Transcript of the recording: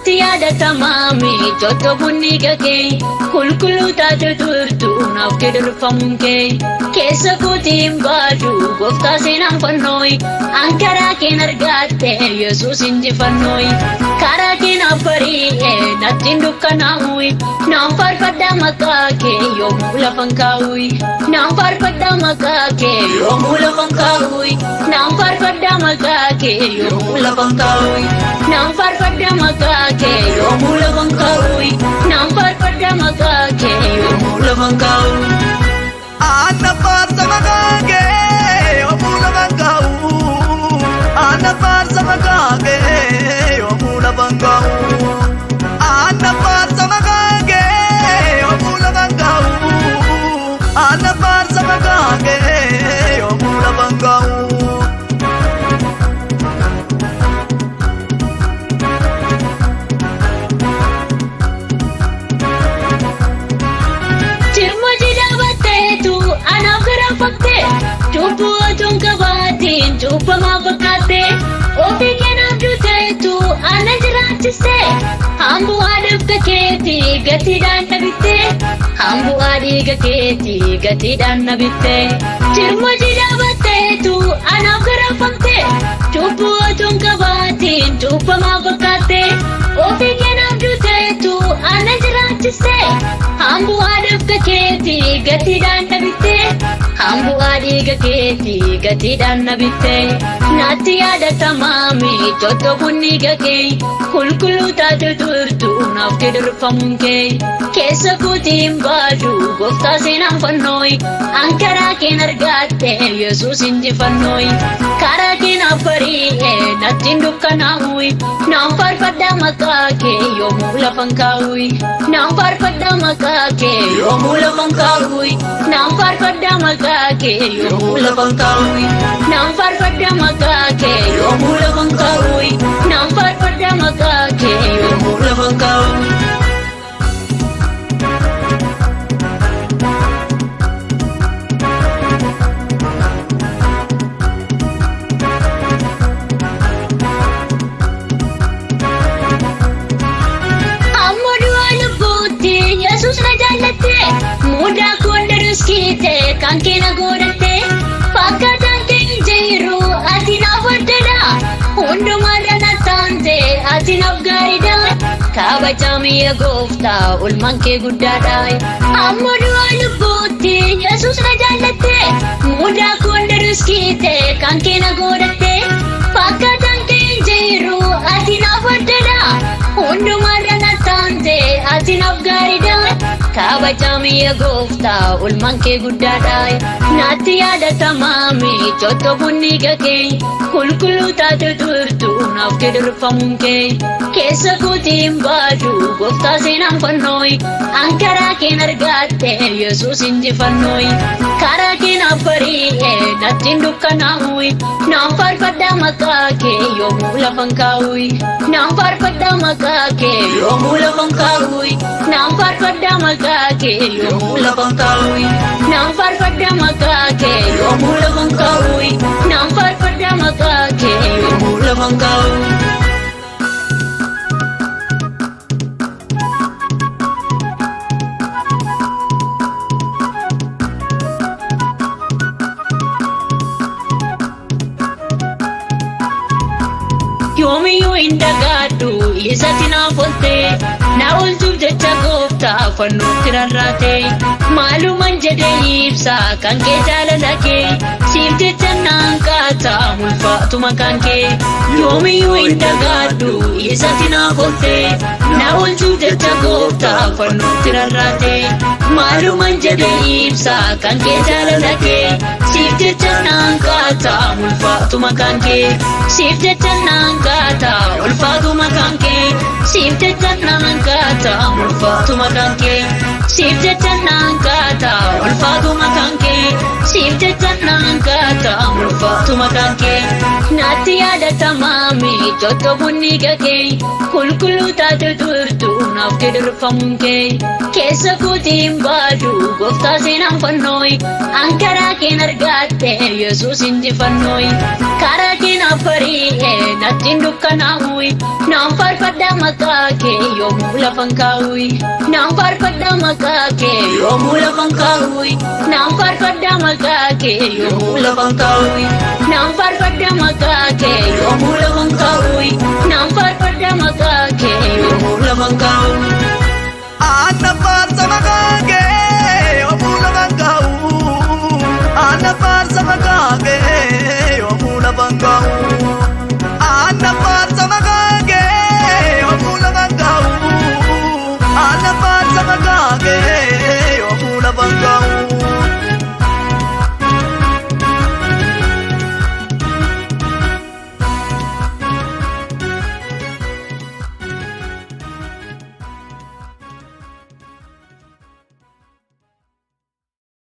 nattii yaadatamaa miiccotoo bunni gagee kulkuluu taate turtu naaf kedirfamuun kee keessa kootiin baadu gooftaa seenaan fannooyi ankaraa keen argaatte Yesuus injifannooyi karaa keen abbari'e nattiin dukkanaa'uyi naan faarfadhaa maqaa kee yoomuu lafan kaa'uyi naan faarfadhaa maqaa kee yoomuu lafan kaa'uyi naan faarfadhaa maqaa kee yoomuu lafan kaa'uyi naan faarfadhaa maqaa kee yoomuu lafan kaa'uyi naan faarfadhaa maqaa kee yoomuu lafan kaa'uyi. Ana farsa maqaa kee yoomuu lafan kaa'u. Ana farsa maqaa kee yoomuu lafan kaa'u. Ana farsa maqaa kee yoomuu lafan kaa'u. Ana farsa maqaa kee yoomuu lafan kaa'u. Cubbuu otuun qabaatiin cubbamaa fakkaate ofii keenaaf duuteetu ana jiraachiste hambu'aa dhiiga keetii gatiidhaan na bitte hambu'aa dhiiga keetii gatiidhaan na bitte jirmoo jidhaabatteetu anaaf garaafamte cubbuu otuun qabaatiin cubbamaa fakkaate ofii keenaaf duuteetu ana jiraachiste hambu'aa dhiiga keetii gatiidhaan na bitte hambu'aa dhiiga keetii gatiidhaan na bitte nattii yaadatamaa miiccotoo bunni gagee kulkuluu taate turtu naaf kedirfamuun kee keessa kootiin baadu gooftaa seenaan fannooyi ankaraa keen argaatte Yesuus injifannooyi karaa keen abbari'e nattiin dukkanaa'uyi naan faarfadhaa maqaa kee yoomuu lafan kaa'uyi naan faarfadhaa maqaa kee yoomuu lafan kaa'uyi naan faarfadhaa maqaa kee yoomuu lafan kaa'uyi naan faarfadhaa maqaa kee yoomuu lafan kaa'uyi naan faarfadhaa maqaa kee yoomuu lafan kaa'uyi. Mudaa koonda ruskite kan keena godhatte fakkaataan kee jiru ati naaf waddadha hundumaarra na taante ati naaf gaariidha kabajamii gooftaa ulmaan kee guddaadha amma du'a lubbuutti Yesuus na jaallatte mudaa koonda ruskite kan keena godhatte fakkaataan kee jiru ati naaf waddadha hundumaarra na taante ati naaf gaariidha kabajamii gooftaa ulmaan kee guddaadha nattii yaadatamaa miiccotoo bunni gagee kulkuluu taate turtu naaf kedirfamuun kee keessa kootiin baadu gooftaa seenaan fannooyi ankaraa keen argaatte Yesuus injifannooyi karaa keen abbari'e nattiin dukkanaa'uyi naan faarfadhaa maqaa kee yoomuu lafan kaa'uyi naan faarfadhaa maqaa kee yoomuu lafan kaa'uyi naan faarfadhaa maqaa kee yoomuu lafan kaa'uyi naan faarfadhaa maqaa kee yoomuu lafan kaa'uyi naan faarfadhaa maqaa kee yoomuu lafan kaa'uyi. Yoomiyyuu hin dagaadhu isatti naaf oolte na oolchuuf jecha gooftaa fannuutti rarraate maalumaan jedhee ibsa kan kee jaalala kee siif jecha naan kaata mulfaatu maqaan kee yoomiyyuu hin dagaadhu isatti naaf oolte na oolchuuf jecha gooftaa fannuutti rarraate maalumaan jedhee ibsa kan kee jaalala kee siif jecha naan kaata mulfaatu maqaan kee siif jecha naan kaata ulfaatu maqaan kee siif jecha naan kaata ulfaatu maqaan kee siif jecha naan kaata ulfaatu maqaan kee siif jecha naan kaata ulfaatu maqaan kee nattii yaadatamaa miiccotoo bunni gagee kulkuluu taate turtu naaf kedirfamuun kee keessa kootiin baadu gooftaa seenaan fannooyi ankaraa keen argaatte Yesuus injifannooyi karaa keen abbari'e nattiin dukkanaa'uyi naan faarfadhaa maqaa kee yoomuu lafan kaa'uyi naan faarfadhaa maqaa kee yoomuu lafan kaa'uyi naan faarfadhaa maqaa kee yoomuu lafan kaa'uyi naan faarfadhaa maqaa kee